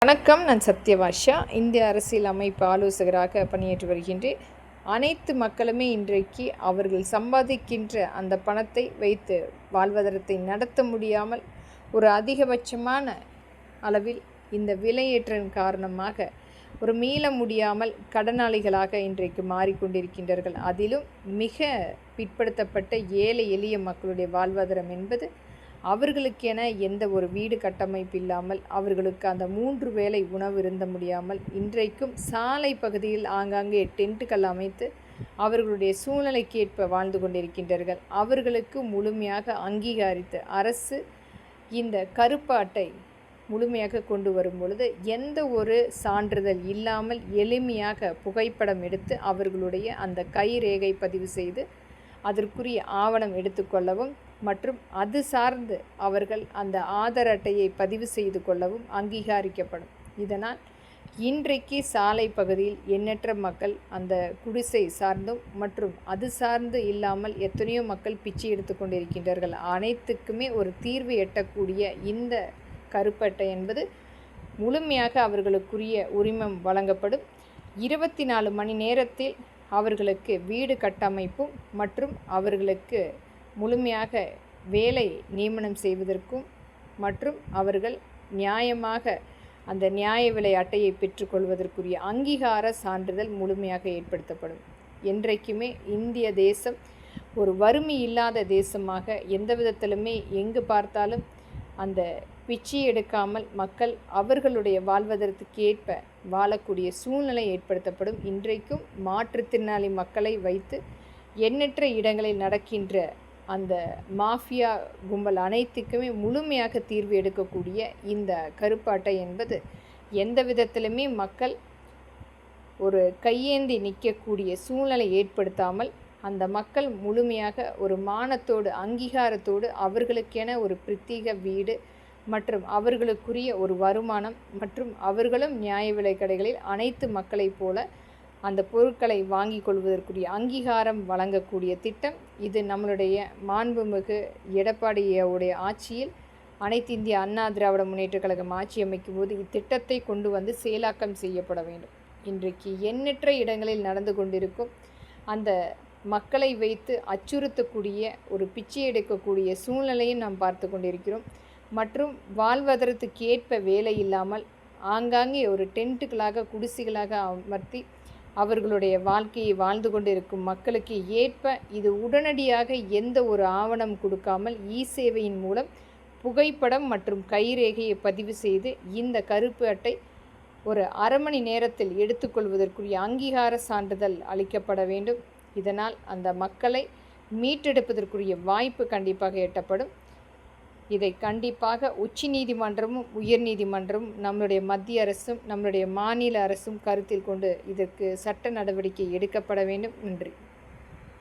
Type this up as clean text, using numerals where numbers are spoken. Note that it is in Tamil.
வணக்கம். நான் சத்யவாஷா. இந்திய அரசியல் அமைப்பு ஆலோசகராக பணியாற்றி வருகின்றேன். அனைத்து மக்களுமே இன்றைக்கு அவர்கள் சம்பாதிக்கின்ற அந்த பணத்தை வைத்து வாழ்வாதாரத்தை நடத்த முடியாமல் ஒரு அதிகபட்சமான அளவில் இந்த விலையேற்றின் காரணமாக ஒரு மீள முடியாமல் கடனாளிகளாக இன்றைக்கு மாறிக்கொண்டிருக்கின்றார்கள். அதிலும் மிக பிற்படுத்தப்பட்ட ஏழை எளிய மக்களுடைய வாழ்வாதாரம் என்பது அவர்களுக்கென எந்த ஒரு வீடு கட்டமைப்பு இல்லாமல், அவர்களுக்கு அந்த 3 வேளை உணவு இருந்த முடியாமல், இன்றைக்கும் சாலை பகுதியில் ஆங்காங்கே டென்ட்டுகள் அமைத்து அவர்களுடைய சூழ்நிலைக்கேற்ப வாழ்ந்து கொண்டிருக்கின்றார்கள். அவர்களுக்கு முழுமையாக அங்கீகரித்து அரசு இந்த கருப்பு அட்டை முழுமையாக கொண்டு வரும் பொழுது எந்த ஒரு சான்றிதழ் இல்லாமல் எளிமையாக புகைப்படம் எடுத்து அவர்களுடைய அந்த கைரேகை பதிவு செய்து அதற்குரிய ஆவணம் எடுத்துக்கொள்ளவும் மற்றும் அது சார்ந்து அவர்கள் அந்த ஆதார் அட்டையை பதிவு செய்து கொள்ளவும் அங்கீகரிக்கப்படும். இதனால் இன்றைக்கு சாலை பகுதியில் எண்ணற்ற மக்கள் அந்த குடிசை சார்ந்தும் மற்றும் அது சார்ந்து இல்லாமல் எத்தனையோ மக்கள் பிச்சை எடுத்து கொண்டிருக்கின்றார்கள். அனைத்துக்குமே ஒரு தீர்வு எட்டக்கூடிய இந்த கருப்பட்டை என்பது முழுமையாக அவர்களுக்குரிய உரிமம் வழங்கப்படும். 24 மணி நேரத்தில் அவர்களுக்கு வீடு கட்டமைப்பும் மற்றும் அவர்களுக்கு முழுமையாக வேலை நியமனம் செய்வதற்கும் மற்றும் அவர்கள் நியாயமாக அந்த நியாய விலை அட்டையை பெற்றுக்கொள்வதற்குரிய அங்கீகார சான்றிதழ் முழுமையாக ஏற்படுத்தப்படும். என்றைக்குமே இந்திய தேசம் ஒரு வறுமை இல்லாத தேசமாக எந்த விதத்திலுமே எங்கு பார்த்தாலும் அந்த பிச்சை எடுக்காமல் மக்கள் அவர்களுடைய வாழ்வதற்கு ஏற்ப வாழக்கூடிய சூழ்நிலை ஏற்படுத்தப்படும். இன்றைக்கும் மாற்றுத்திறனாளி மக்களை வைத்து எண்ணற்ற இடங்களில் நடக்கின்ற அந்த மாஃபியா கும்பல் அனைத்துக்குமே முழுமையாக தீர்வு எடுக்கக்கூடிய இந்த கருப்பு அட்டை என்பது எந்த விதத்திலுமே மக்கள் ஒரு கையேந்தி நிற்கக்கூடிய சூழ்நிலை ஏற்படுத்தாமல் அந்த மக்கள் முழுமையாக ஒரு மானத்தோடு அங்கீகாரத்தோடு அவர்களுக்கென ஒரு பிரத்யேக வீடு மற்றும் அவர்களுக்குரிய ஒரு வருமானம் மற்றும் அவர்களும் நியாய விலை கடைகளில் அனைத்து மக்களைப் போல அந்த பொருட்களை வாங்கி கொள்வதற்குரிய அங்கீகாரம் வழங்கக்கூடிய திட்டம் இது. நம்மளுடைய மாண்புமிகு எடப்பாடியுடைய ஆட்சியில் அனைத்து இந்திய அண்ணா திராவிட முன்னேற்ற கழகம் ஆட்சி அமைக்கும் போது இத்திட்டத்தை கொண்டு வந்து செயலாக்கம் செய்யப்பட வேண்டும். இன்றைக்கு எண்ணற்ற இடங்களில் நடந்து கொண்டிருக்கும் அந்த மக்களை வைத்து அச்சுறுத்தக்கூடிய ஒரு பிச்சை எடுக்கக்கூடிய சூழ்நிலையும் நாம் பார்த்து கொண்டிருக்கிறோம். மற்றும் வாழ்வாதாரத்துக்கு ஏற்ப வேலை இல்லாமல் ஆங்காங்கே ஒரு டென்ட்டுகளாக குடிசைகளாக அமர்த்தி அவர்களுடைய வாழ்க்கையை வாழ்ந்து கொண்டிருக்கும் மக்களுக்கு ஏற்ப இது உடனடியாக எந்த ஒரு ஆவணம் கொடுக்காமல் சேவையின் மூலம் புகைப்படம் மற்றும் கைரேகையை பதிவு செய்து இந்த கருப்பு அட்டை ஒரு அரை மணி நேரத்தில் எடுத்துக்கொள்வதற்குரிய அங்கீகார சான்றிதழ் அளிக்கப்பட வேண்டும். இதனால் அந்த மக்களை மீட்டெடுப்பதற்குரிய வாய்ப்பு கண்டிப்பாக எட்டப்படும். இதை கண்டிப்பாக உச்ச நீதிமன்றமும் உயர் நீதிமன்றமும் நம்முடைய மத்திய அரசும் நம்முடைய மாநில அரசும் கருத்தில் கொண்டு இதற்கு சட்ட நடவடிக்கை எடுக்கப்பட வேண்டும். நன்றி.